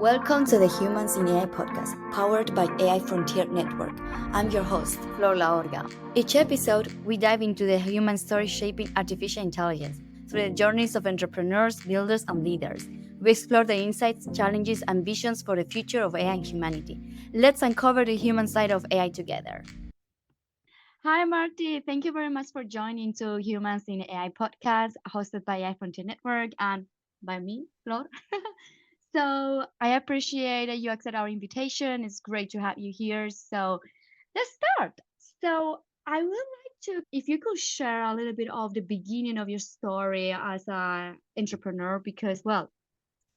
Welcome to the Humans in AI podcast, powered by AI Frontier Network. I'm your host, Flor Laorga. Each episode, we dive into the human story shaping artificial intelligence through the journeys of entrepreneurs, builders, and leaders. We explore the insights, challenges, and visions for the future of AI and humanity. Let's uncover the human side of AI together. Hi, Marty. Thank you very much for joining to Humans in AI podcast, hosted by AI Frontier Network and by me, Flor. So I appreciate that you accept our invitation. It's great to have you here. So let's start. So I would like to, if you could share a little bit of the beginning of your story as an entrepreneur, because, well,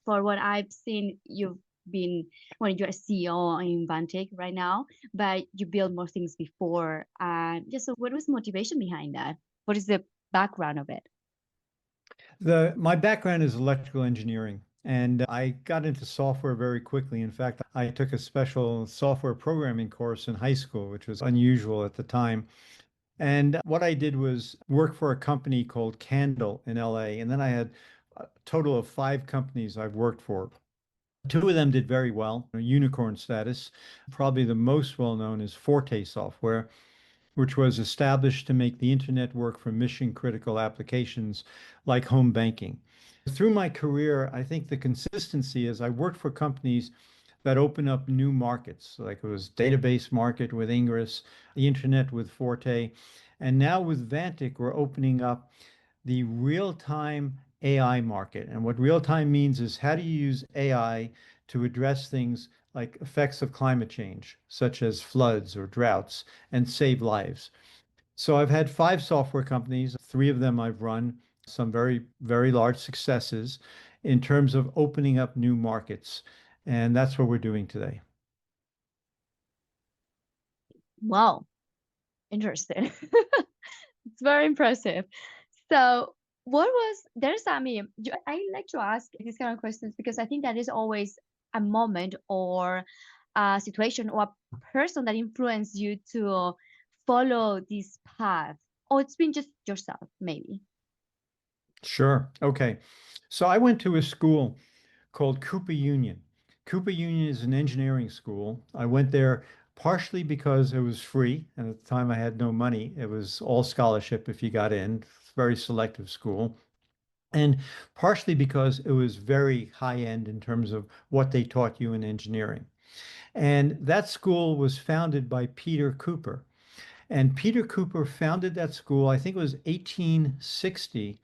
for what I've seen, you've been, well, you're a CEO in Vantiq right now, but you built more things before. And so what was the motivation behind that? What is the background of it? My background is electrical engineering, and I got into software very quickly. In fact, I took a special software programming course in high school, which was unusual at the time. And what I did was work for a company called Candle in LA, and then I had a total of 5 companies I've worked for. 2 of them did very well, unicorn status. Probably the most well known is Forte Software, which was established to make the internet work for mission critical applications like home banking. Through my career, I think the consistency is I worked for companies that open up new markets, like it was database market with Ingres, the internet with Forte, and now with Vantiq, we're opening up the real-time AI market. And what real-time means is how do you use AI to address things like effects of climate change, such as floods or droughts, and save lives. So I've had 5 software companies, 3 of them I've run, some very, very large successes in terms of opening up new markets. And that's what we're doing today. Wow, interesting. It's very impressive. So I like to ask these kind of questions because I think that is always a moment or a situation or a person that influenced you to follow this path. Or it's been just yourself, maybe. Sure. Okay. So I went to a school called Cooper Union. Cooper Union is an engineering school. I went there partially because it was free, and at the time I had no money. It was all scholarship if you got in, very selective school. And partially because it was very high end in terms of what they taught you in engineering. And that school was founded by Peter Cooper. And Peter Cooper founded that school, I think it was 1860,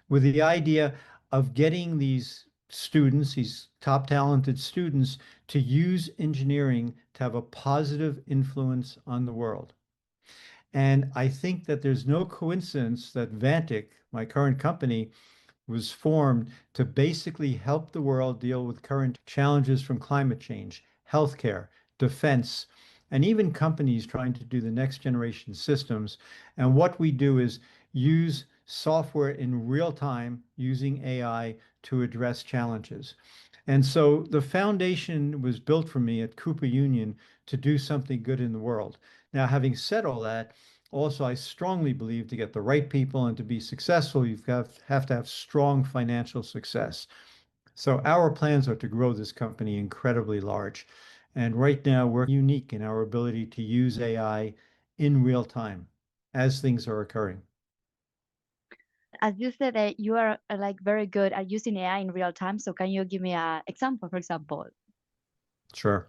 with the idea of getting these students, these top talented students, to use engineering to have a positive influence on the world. And I think that there's no coincidence that Vantiq, my current company, was formed to basically help the world deal with current challenges from climate change, healthcare, defense, and even companies trying to do the next generation systems. And what we do is use software in real time using AI to address challenges. And so the foundation was built for me at Cooper Union to do something good in the world. Now, having said all that, also, I strongly believe to get the right people and to be successful, have to have strong financial success. So our plans are to grow this company incredibly large. And right now, we're unique in our ability to use AI in real time as things are occurring. As you said that you are like very good at using AI in real time. So can you give me an example, for example? Sure.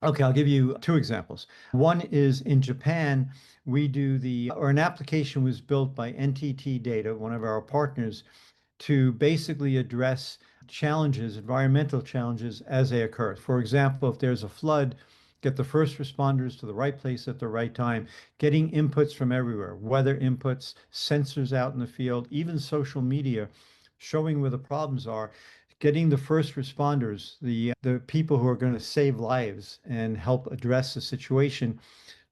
Okay, I'll give you 2 examples. One is in Japan, an application was built by NTT Data, one of our partners, to basically address challenges, environmental challenges as they occur. For example, if there's a flood, get the first responders to the right place at the right time, getting inputs from everywhere, weather inputs, sensors out in the field, even social media showing where the problems are, getting the first responders, the people who are going to save lives and help address the situation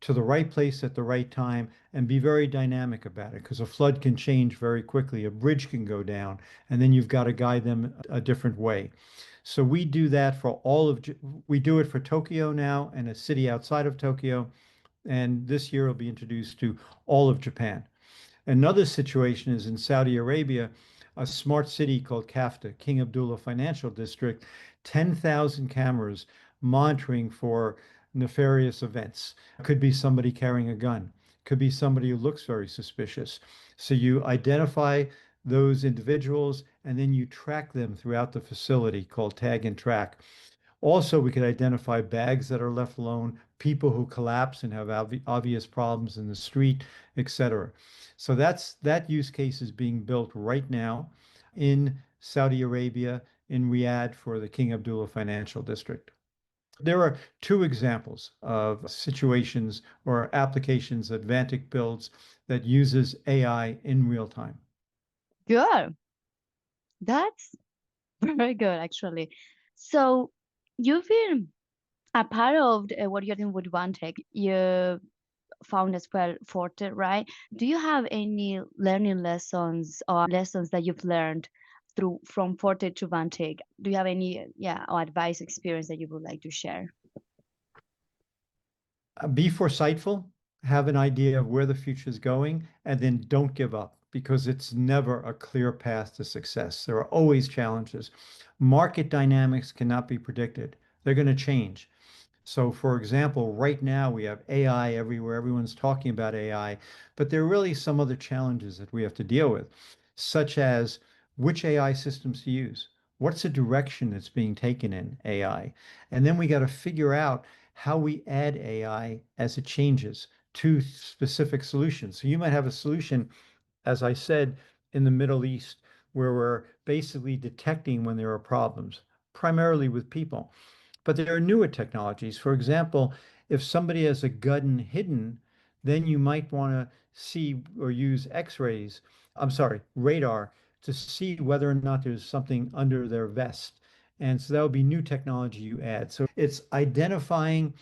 to the right place at the right time and be very dynamic about it because a flood can change very quickly. A bridge can go down, and then you've got to guide them a different way. So we do that we do it for Tokyo now and a city outside of Tokyo. And this year it'll be introduced to all of Japan. Another situation is in Saudi Arabia, a smart city called Kafta, King Abdullah Financial District, 10,000 cameras monitoring for nefarious events. Could be somebody carrying a gun, could be somebody who looks very suspicious. So you identify those individuals and then you track them throughout the facility called tag and track. Also, we could identify bags that are left alone, people who collapse and have obvious problems in the street, etc. So that use case is being built right now in Saudi Arabia, in Riyadh for the King Abdullah Financial District. There are two examples of situations or applications that Vantiq builds that uses AI in real time. Good. That's very good, actually. So you've been a part of what you're doing with Vantiq. You found as well Forte, right? Do you have any learning lessons or lessons that you've learned through from Forte to Vantiq? Do you have any, yeah, or advice experience that you would like to share? Be foresightful, have an idea of where the future is going, and then don't give up because it's never a clear path to success. There are always challenges. Market dynamics cannot be predicted. They're going to change. So, for example, right now we have AI everywhere. Everyone's talking about AI, but there are really some other challenges that we have to deal with, such as which AI systems to use. What's the direction that's being taken in AI? And then we got to figure out how we add AI as it changes to specific solutions. So you might have a solution, as I said, in the Middle East, where we're basically detecting when there are problems, primarily with people. But there are newer technologies. For example, if somebody has a gun hidden, then you might want to see or use X-rays, I'm sorry, radar, to see whether or not there's something under their vest. And so that would be new technology you add. So it's identifying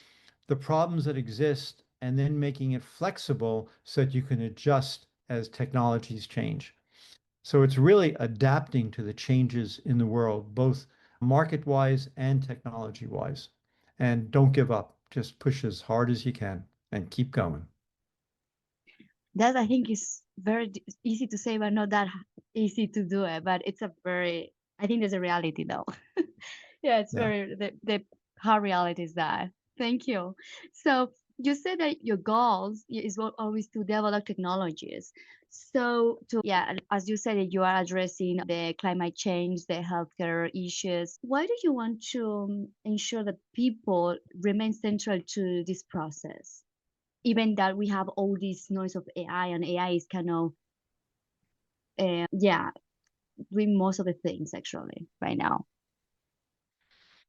the problems that exist and then making it flexible so that you can adjust as technologies change. So it's really adapting to the changes in the world, both market-wise and technology-wise. And don't give up. Just push as hard as you can and keep going. That I think is very easy to say, but not that easy to do it. But it's a very, I think there's a reality though. Yeah, it's Yeah. very, the hard reality is that. Thank you. So you said that your goals is always to develop technologies. So to, yeah, as you said, you are addressing the climate change, the healthcare issues. Why do you want to ensure that people remain central to this process? Even that we have all this noise of AI, and AI is kind of, yeah, doing most of the things actually right now.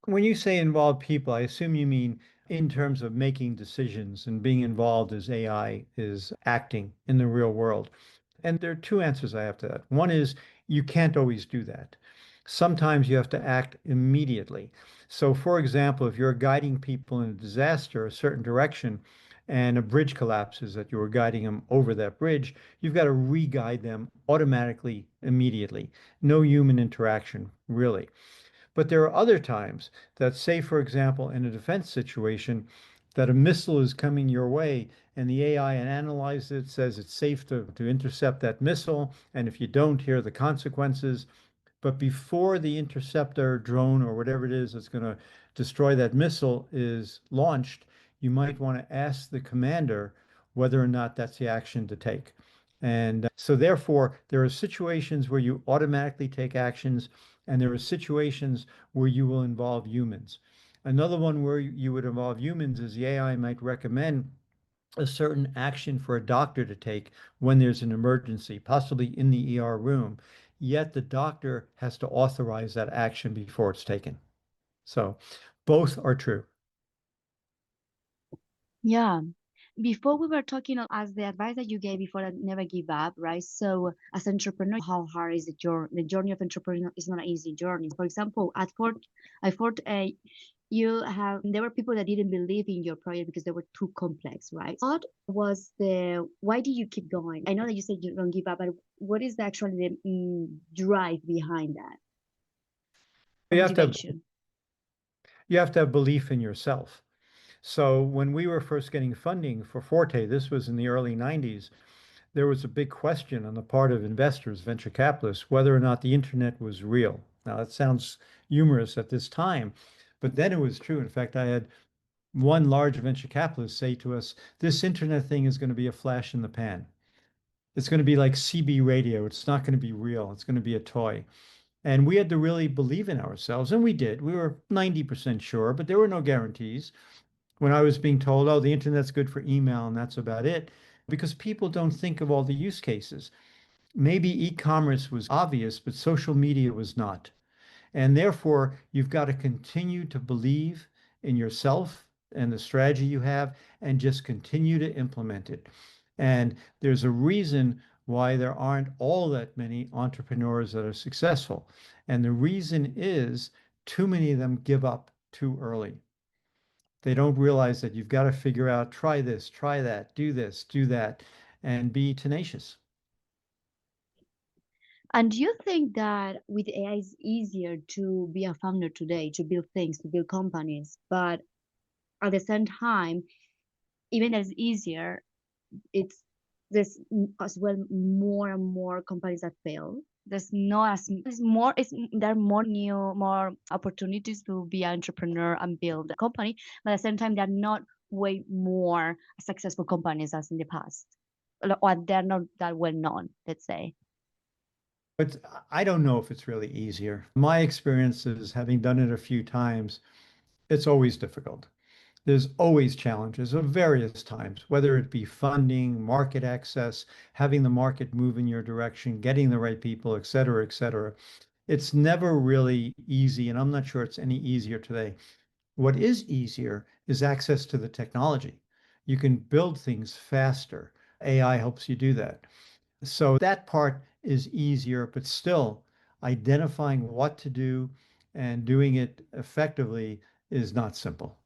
When you say involve people, I assume you mean in terms of making decisions and being involved as AI is acting in the real world. And there are two answers I have to that. One is you can't always do that. Sometimes you have to act immediately. So, for example, if you're guiding people in a disaster, a certain direction, and a bridge collapses that you were guiding them over that bridge, you've got to re-guide them automatically, immediately. No human interaction, really. But there are other times that, say, for example, in a defense situation, that a missile is coming your way and the AI analyzes it, says it's safe to intercept that missile. And if you don't, here are the consequences. But before the interceptor drone or whatever it is that's going to destroy that missile is launched, you might want to ask the commander whether or not that's the action to take. And so, therefore, there are situations where you automatically take actions, and there are situations where you will involve humans. Another one where you would involve humans is the AI might recommend a certain action for a doctor to take when there's an emergency, possibly in the ER room, yet the doctor has to authorize that action before it's taken. So both are true. Yeah. Before we were talking as the advice that you gave before that never give up, right? So as an entrepreneur, how hard is it? The journey of entrepreneur is not an easy journey. For example, at Fort, you have there were people that didn't believe in your project because they were too complex, right? What was the why do you keep going? I know that you said you don't give up, but what is actually the drive behind that You have to have, motivation? you have to have belief in yourself. So when we were first getting funding for Forte, this was in the early 90s, there was a big question on the part of investors, venture capitalists, whether or not the internet was real. Now, that sounds humorous at this time, but then it was true. In fact, I had one large venture capitalist say to us, this internet thing is going to be a flash in the pan. It's going to be like CB radio. It's not going to be real. It's going to be a toy. And we had to really believe in ourselves, and we did. We were 90% sure, but there were no guarantees. When I was being told, oh, the internet's good for email and that's about it, because people don't think of all the use cases. Maybe e-commerce was obvious, but social media was not. And therefore, you've got to continue to believe in yourself and the strategy you have and just continue to implement it. And there's a reason why there aren't all that many entrepreneurs that are successful. And the reason is too many of them give up too early. They don't realize that you've got to figure out, try this, do that, and be tenacious. And do you think that with AI it's easier to be a founder today, to build things, to build companies, but at the same time, even as easier, it's there's as well more and more companies that fail. There's not as it's more it's there are more new more opportunities to be an entrepreneur and build a company, but at the same time they're not way more successful companies as in the past. Or they're not that well known, let's say. But I don't know if it's really easier. My experience is having done it a few times, it's always difficult. There's always challenges of various times, whether it be funding, market access, having the market move in your direction, getting the right people, et cetera, et cetera. It's never really easy, and I'm not sure it's any easier today. What is easier is access to the technology. You can build things faster. AI helps you do that. So that part is easier, but still identifying what to do and doing it effectively is not simple.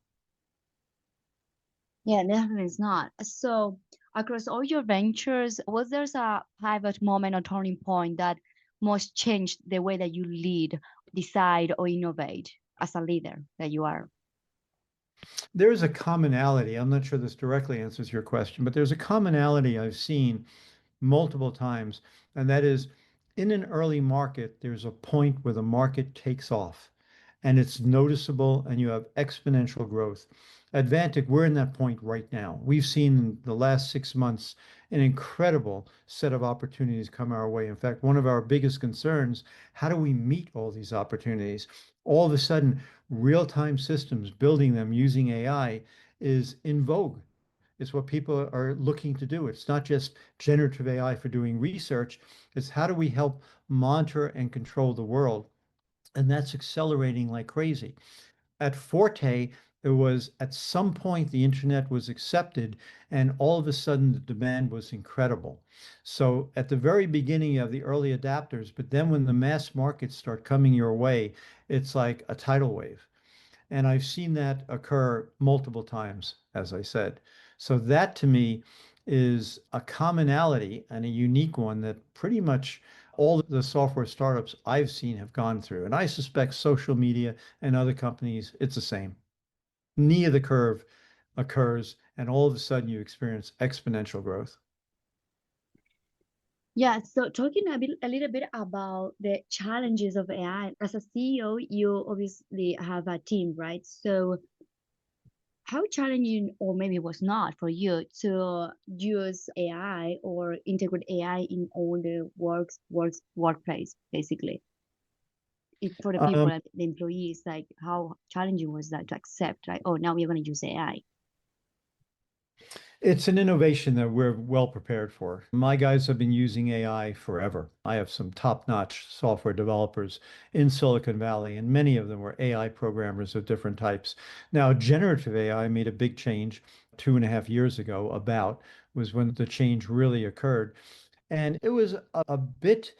Yeah, definitely it's not. So across all your ventures, was there a pivot moment or turning point that most changed the way that you lead, decide, or innovate as a leader that you are? There's a commonality. I'm not sure this directly answers your question, but there's a commonality I've seen multiple times, and that is in an early market, there's a point where the market takes off and it's noticeable and you have exponential growth. At Vantiq, we're in that point right now. We've seen in the last 6 months an incredible set of opportunities come our way. In fact, one of our biggest concerns, how do we meet all these opportunities? All of a sudden, real-time systems, building them using AI is in vogue. It's what people are looking to do. It's not just generative AI for doing research. It's how do we help monitor and control the world? And that's accelerating like crazy. At Forte, it was at some point the internet was accepted, and all of a sudden the demand was incredible. So at the very beginning, you have the early adapters, but then when the mass markets start coming your way, it's like a tidal wave. And I've seen that occur multiple times, as I said. So that to me is a commonality and a unique one that pretty much all the software startups I've seen have gone through. And I suspect social media and other companies, it's the same. Knee of the curve occurs, and all of a sudden you experience exponential growth. Yeah, so talking a little bit about the challenges of AI. As a CEO, you obviously have a team, right? So how challenging, or maybe it was not for you to use AI or integrate AI in all the workplace, basically? For the people, Um, like the employees, like how challenging was that to accept, like, oh, now we're going to use AI? It's an innovation that we're well prepared for. My guys have been using AI forever. I have some top-notch software developers in Silicon Valley, and many of them were AI programmers of different types. Now, generative AI made a big change 2.5 years ago, about was when the change really occurred. And it was a bit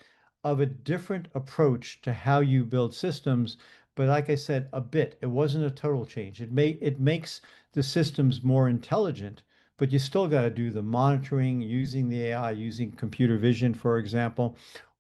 of a different approach to how you build systems. But like I said, a bit. It wasn't a total change. It makes the systems more intelligent, but you still got to do the monitoring, using the AI, using computer vision, for example,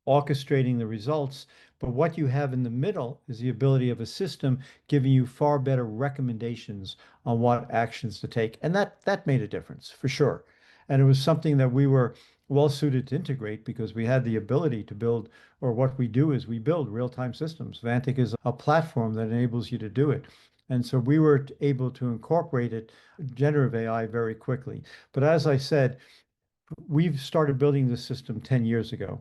orchestrating the results. But what you have in the middle is the ability of a system giving you far better recommendations on what actions to take. And that made a difference for sure. And it was something that we were well suited to integrate because we had the ability to build, or what we do is we build real-time systems. Vantiq is a platform that enables you to do it. And so we were able to incorporate it, generative AI, very quickly. But as I said, we've started building this system 10 years ago.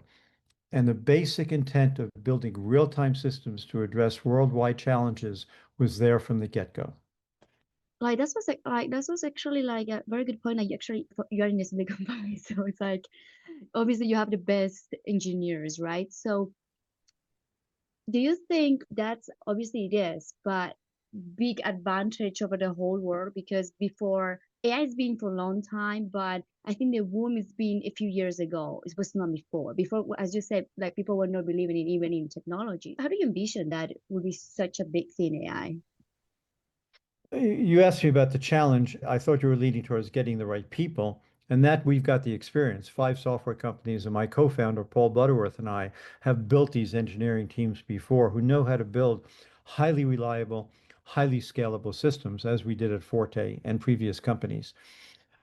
And the basic intent of building real-time systems to address worldwide challenges was there from the get-go. That was actually like a very good point. Like actually you're in a Silicon Valley, so it's like obviously you have the best engineers, right? So do you think that's obviously it is, but big advantage over the whole world? Because before AI has been for a long time, but I think the boom has been a few years ago. It was not before. Before, as you said, like people were not believing in even in technology. How do you envision that it would be such a big thing, AI? You asked me about the challenge. I thought you were leading towards getting the right people, and that we've got the experience. 5 software companies, and my co-founder, Paul Butterworth, and I have built these engineering teams before who know how to build highly reliable, highly scalable systems, as we did at Forte and previous companies.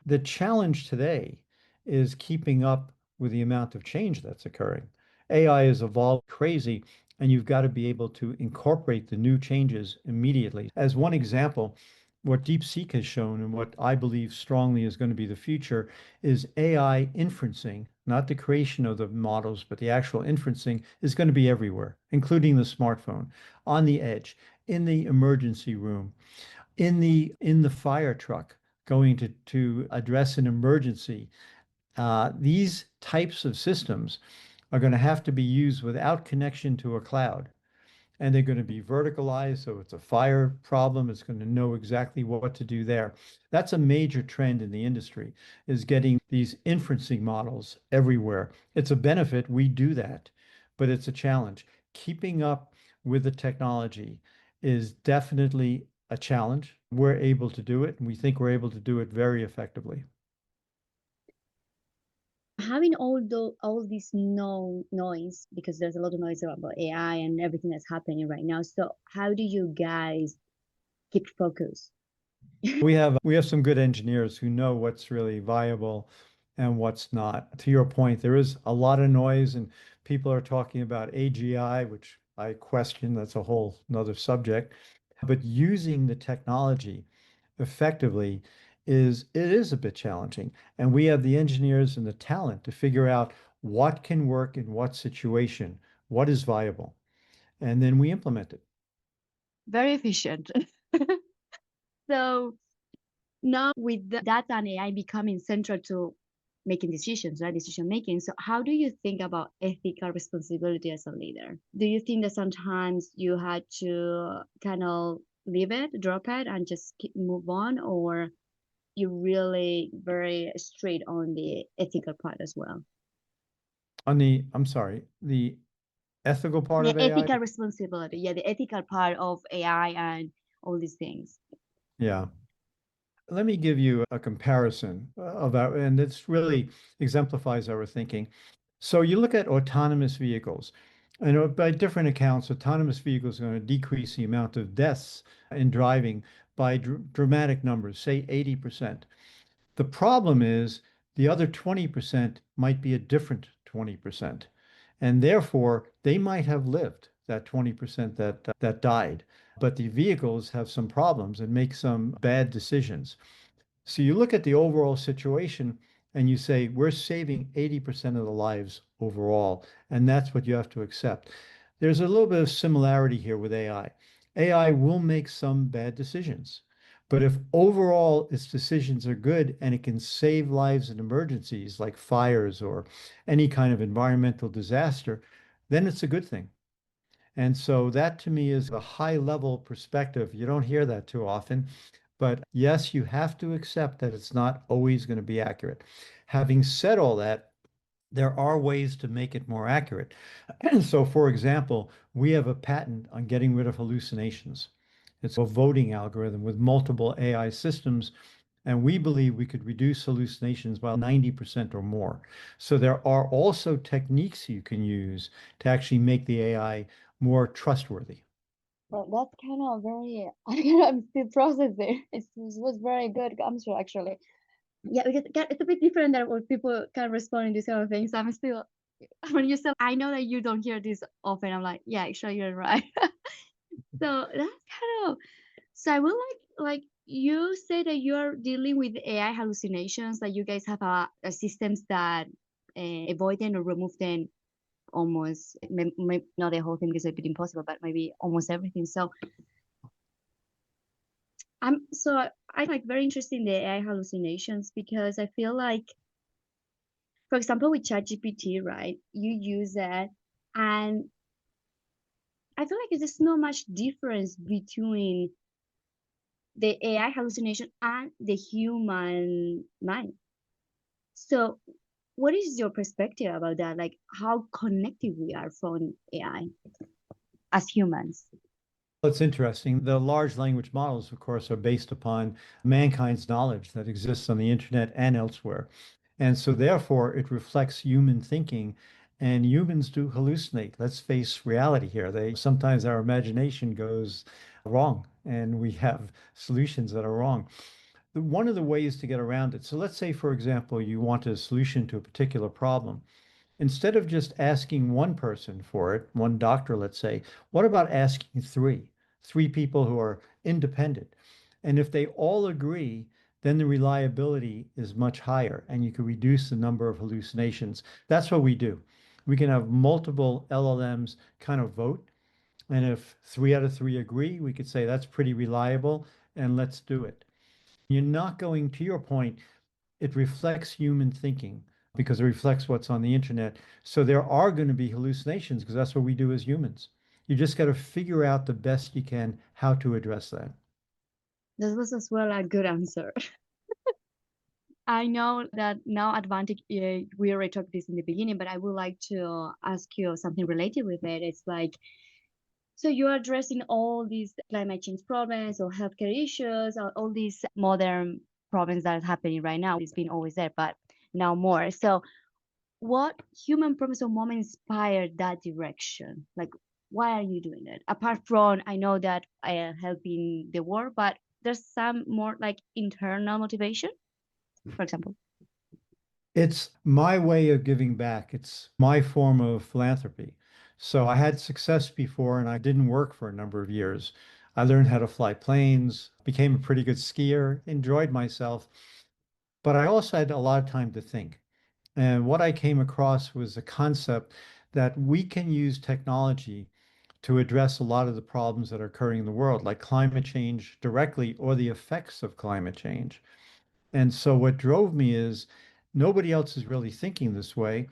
The challenge today is keeping up with the amount of change that's occurring. AI is evolved crazy, and you've got to be able to incorporate the new changes immediately. As one example, what DeepSeek has shown and what I believe strongly is going to be the future is AI inferencing, not the creation of the models, but the actual inferencing is going to be everywhere, including the smartphone, on the edge, in the emergency room, in the fire truck going to address an emergency. These types of systems are going to have to be used without connection to a cloud. And they're going to be verticalized. So it's a fire problem. It's going to know exactly what to do there. That's a major trend in the industry, is getting these inferencing models everywhere. It's a benefit. We do that, but it's a challenge. Keeping up with the technology is definitely a challenge. We're able to do it, and we think we're able to do it very effectively. Having all this noise, because there's a lot of noise about AI and everything that's happening right now. So how do you guys keep focus? We have some good engineers who know what's really viable and what's not. To your point, there is a lot of noise, and people are talking about AGI, which I question. That's a whole another subject. But using the technology effectively is a bit challenging. And we have the engineers and the talent to figure out what can work in what situation, what is viable, and then we implement it. Very efficient. So now with the data and AI becoming central to making decisions, right? Decision making. So how do you think about ethical responsibility as a leader? Do you think that sometimes you had to kind of leave it, drop it, and just move on, or you really very straight on the ethical part as well? I'm sorry, the ethical part The of AI? ethical responsibility, yeah, the ethical part of AI and all these things. Yeah. Let me give you a comparison of our, and this really exemplifies our thinking. So you look at autonomous vehicles, and by different accounts, autonomous vehicles are going to decrease the amount of deaths in driving by dramatic numbers, say 80%. The problem is the other 20% might be a different 20%. And therefore, they might have lived, that 20% that died. But the vehicles have some problems and make some bad decisions. So you look at the overall situation and you say, we're saving 80% of the lives overall. And that's what you have to accept. There's a little bit of similarity here with AI. AI will make some bad decisions. But if overall its decisions are good and it can save lives in emergencies like fires or any kind of environmental disaster, then it's a good thing. And so that to me is a high level perspective. You don't hear that too often. But yes, you have to accept that it's not always going to be accurate. Having said all that, there are ways to make it more accurate. So, for example, we have a patent on getting rid of hallucinations. It's a voting algorithm with multiple AI systems, and we believe we could reduce hallucinations by 90% or more. So there are also techniques you can use to actually make the AI more trustworthy. Well, that's kind of very, I'm still processing. It was very good answer, actually. Yeah, because it's a bit different than what people can respond in these kind of things. I'm still, when you say, I know that you don't hear this often. I'm like, yeah, actually, you're right. So that's kind of, so I would like you say that you're dealing with AI hallucinations, that you guys have a systems that avoid them or remove them almost, not the whole thing because it'd be impossible, but maybe almost everything. So I like very interested in the AI hallucinations because I feel like, for example, with ChatGPT, right? You use that, and I feel like there's not much difference between the AI hallucination and the human mind. So, what is your perspective about that? Like, how connected we are from AI as humans? It's interesting. The large language models, of course, are based upon mankind's knowledge that exists on the internet and elsewhere. And so, therefore, it reflects human thinking, and humans do hallucinate. Let's face reality here. Sometimes our imagination goes wrong, and we have solutions that are wrong. One of the ways to get around it, so let's say, for example, you want a solution to a particular problem. Instead of just asking one person for it, one doctor, let's say, what about asking three people who are independent? And if they all agree, then the reliability is much higher and you can reduce the number of hallucinations. That's what we do. We can have multiple LLMs kind of vote. And if 3 out of 3 agree, we could say that's pretty reliable and let's do it. You're not going, to your point, it reflects human thinking because it reflects what's on the internet. So there are going to be hallucinations because that's what we do as humans. You just got to figure out the best you can how to address that. This was as well a good answer. I know that now Advantic, we already talked this in the beginning, but I would like to ask you something related with it. It's like, so you're addressing all these climate change problems or healthcare issues, or all these modern problems that are happening right now. It's been always there, but now more. So what human problems or moment inspired that direction? Like, why are you doing it? Apart from, I know that helping the world, but there's some more like internal motivation, for example. It's my way of giving back. It's my form of philanthropy. So I had success before and I didn't work for a number of years. I learned how to fly planes, became a pretty good skier, enjoyed myself, but I also had a lot of time to think. And what I came across was a concept that we can use technology to address a lot of the problems that are occurring in the world, like climate change directly or the effects of climate change. And so what drove me is nobody else is really thinking this way.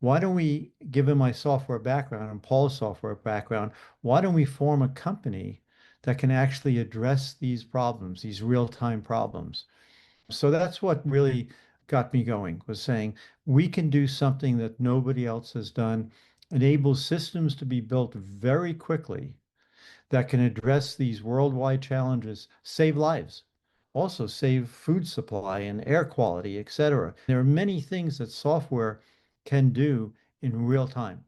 Why don't we, given my software background and Paul's software background, why don't we form a company that can actually address these problems, these real-time problems? So that's what really got me going, was saying we can do something that nobody else has done, enable systems to be built very quickly that can address these worldwide challenges, save lives, also save food supply and air quality, etc. There are many things that software can do in real time,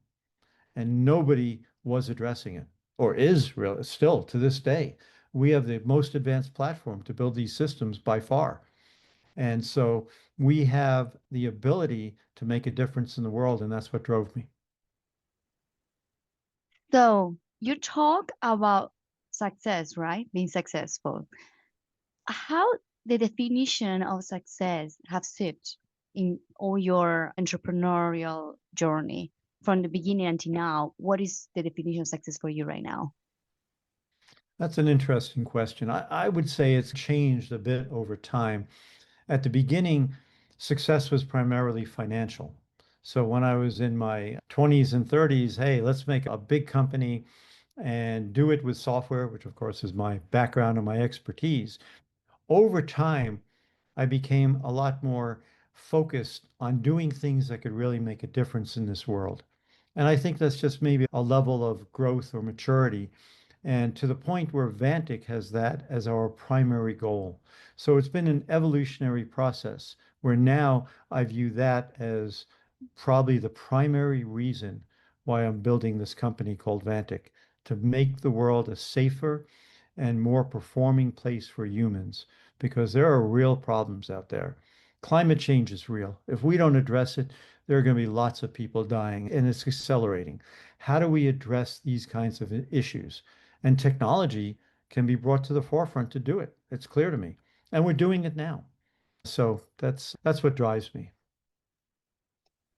and nobody was addressing it or is real still to this day. We have the most advanced platform to build these systems by far. And so we have the ability to make a difference in the world, and that's what drove me. So you talk about success, right? Being successful. How the definition of success have shifted in all your entrepreneurial journey from the beginning until now? What is the definition of success for you right now? That's an interesting question. I would say it's changed a bit over time. At the beginning, success was primarily financial. So when I was in my 20s and 30s, hey, let's make a big company and do it with software, which of course is my background and my expertise. Over time, I became a lot more focused on doing things that could really make a difference in this world. And I think that's just maybe a level of growth or maturity, and to the point where Vantiq has that as our primary goal. So it's been an evolutionary process where now I view that as probably the primary reason why I'm building this company called Vantiq, to make the world a safer and more performing place for humans, because there are real problems out there. Climate change is real. If we don't address it, there are going to be lots of people dying, and it's accelerating. How do we address these kinds of issues? And technology can be brought to the forefront to do it. It's clear to me. And we're doing it now. So that's what drives me.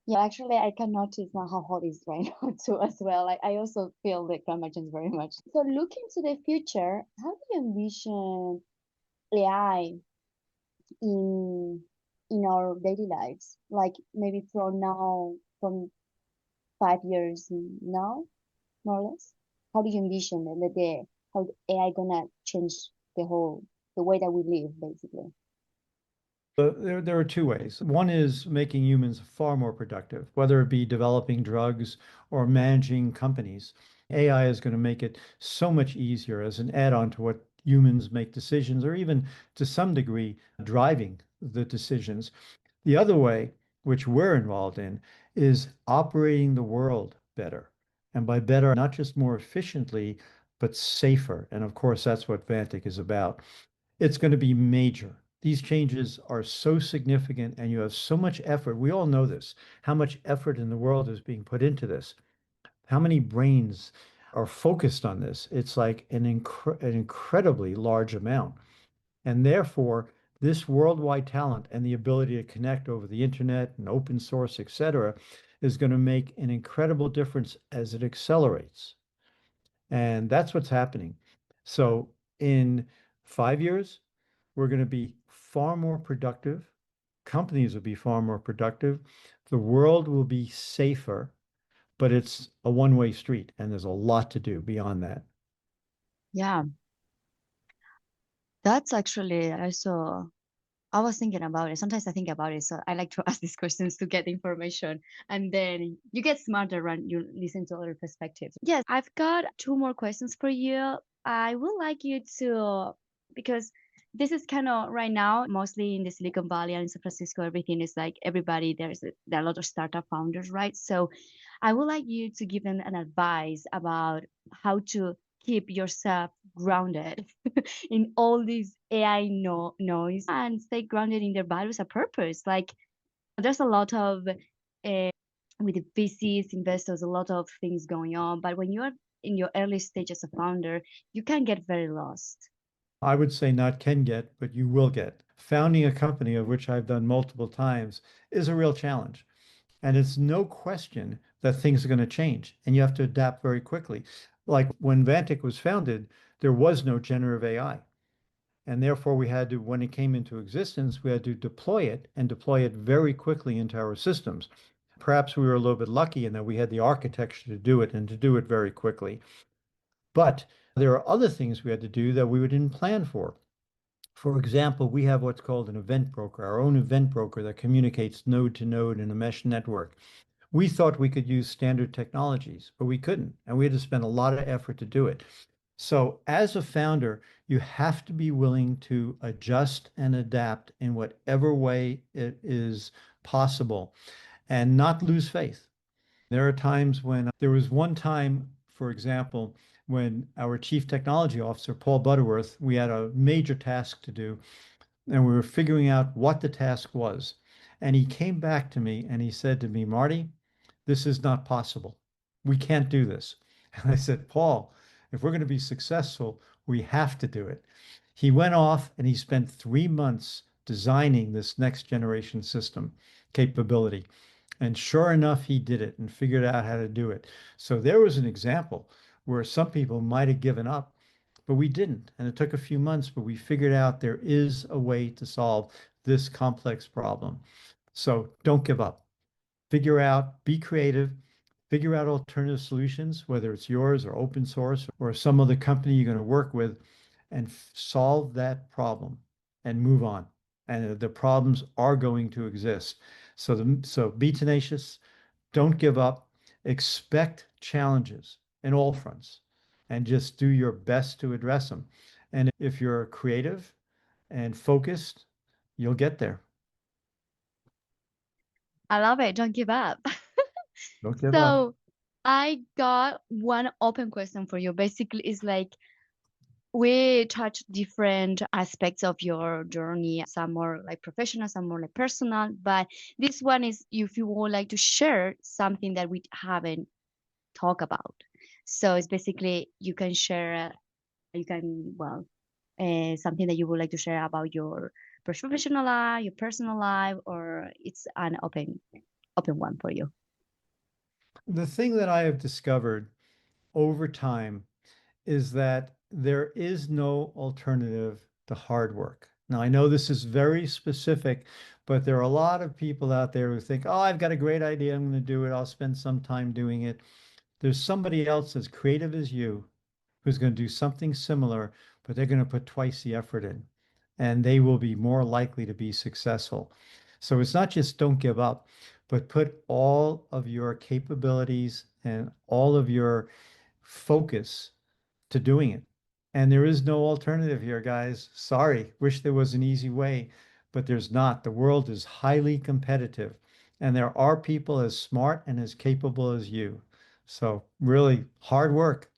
Yeah, actually, I can notice now how hot it is right now too as well. I also feel the climate change very much. So looking to the future, how do you envision AI in our daily lives? Like maybe from now, from 5 years now, more or less. How do you envision the how AI gonna change the way that we live, basically? There are two ways. One is making humans far more productive, whether it be developing drugs or managing companies. AI is going to make it so much easier as an add-on to what humans make decisions, or even to some degree, driving the decisions. The other way, which we're involved in, is operating the world better. And by better, not just more efficiently, but safer. And of course, that's what Vantiq is about. It's going to be major. These changes are so significant and you have so much effort. We all know this, how much effort in the world is being put into this. How many brains are focused on this? It's like an incredibly large amount. And therefore, this worldwide talent and the ability to connect over the internet and open source, et cetera, is going to make an incredible difference as it accelerates. And that's what's happening. So in 5 years, we're going to be far more productive. Companies will be far more productive. The world will be safer, but it's a one-way street, and there's a lot to do beyond that. Yeah, that's actually also I was thinking about it. Sometimes I think about it, so I like to ask these questions to get information, and then you get smarter when you listen to other perspectives. Yes, I've got two more questions for you. I would like you to, because this is kind of right now, mostly in the Silicon Valley and in San Francisco, everything is like everybody, there are a lot of startup founders, right? So I would like you to give them an advice about how to keep yourself grounded in all this AI noise and stay grounded in their values and purpose. Like there's a lot of with the VCs, investors, a lot of things going on. But when you are in your early stage as a founder, you can get very lost. I would say not can get, but you will get. Founding a company, of which I've done multiple times, is a real challenge. And it's no question that things are going to change and you have to adapt very quickly. Like when Vantic was founded, there was no generative AI. And therefore, we had to, when it came into existence, we had to deploy it and deploy it very quickly into our systems. Perhaps we were a little bit lucky in that we had the architecture to do it and to do it very quickly. But there are other things we had to do that we didn't plan for. For example, we have what's called an event broker, our own event broker that communicates node to node in a mesh network. We thought we could use standard technologies, but we couldn't. And we had to spend a lot of effort to do it. So, as a founder, you have to be willing to adjust and adapt in whatever way it is possible and not lose faith. There are times when there was one time, for example, when our chief technology officer, Paul Butterworth, we had a major task to do, and we were figuring out what the task was. And he came back to me and he said to me, Marty, this is not possible. We can't do this. And I said, Paul, if we're going to be successful, we have to do it. He went off and he spent 3 months designing this next generation system capability. And sure enough, he did it and figured out how to do it. So there was an example where some people might have given up, but we didn't. And it took a few months, but we figured out there is a way to solve this complex problem. So don't give up. Figure out, be creative, figure out alternative solutions, whether it's yours or open source or some other company you're going to work with, and solve that problem and move on. And the problems are going to exist. So be tenacious, don't give up, expect challenges in all fronts, and just do your best to address them. And if you're creative and focused, you'll get there. I love it. Don't give up. Don't give up. So I got one open question for you. Basically, it's like We touch different aspects of your journey, some more like professional, some more like personal. But this one is if you would like to share something that we haven't talked about. So it's basically you can share, something that you would like to share about your professional life, your personal life, or it's an open one for you. The thing that I have discovered over time is that there is no alternative to hard work. Now, I know this is very specific, but there are a lot of people out there who think, oh, I've got a great idea. I'm going to do it. I'll spend some time doing it. There's somebody else as creative as you who's going to do something similar, but they're going to put twice the effort in, and they will be more likely to be successful. So it's not just don't give up, but put all of your capabilities and all of your focus to doing it. And there is no alternative here, guys. Sorry, wish there was an easy way, but there's not. The world is highly competitive, and there are people as smart and as capable as you. So, really, hard work.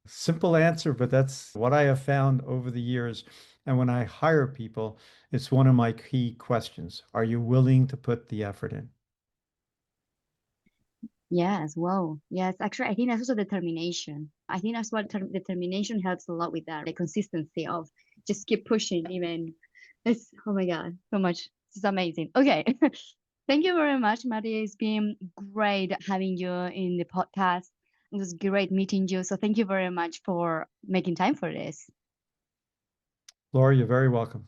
Simple answer, but that's what I have found over the years. And when I hire people, it's one of my key questions. Are you willing to put the effort in? Yes, wow. Yes, actually, I think that's also determination. I think that's what determination helps a lot with that, the consistency of just keep pushing even. It's, oh my God, so much. It's amazing. Okay. Thank you very much, Marty. It's been great having you in the podcast. It was great meeting you. So thank you very much for making time for this. Laura, you're very welcome.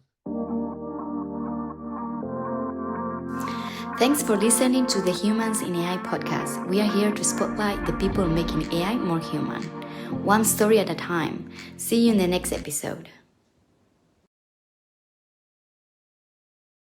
Thanks for listening to the Humans in AI podcast. We are here to spotlight the people making AI more human, one story at a time. See you in the next episode.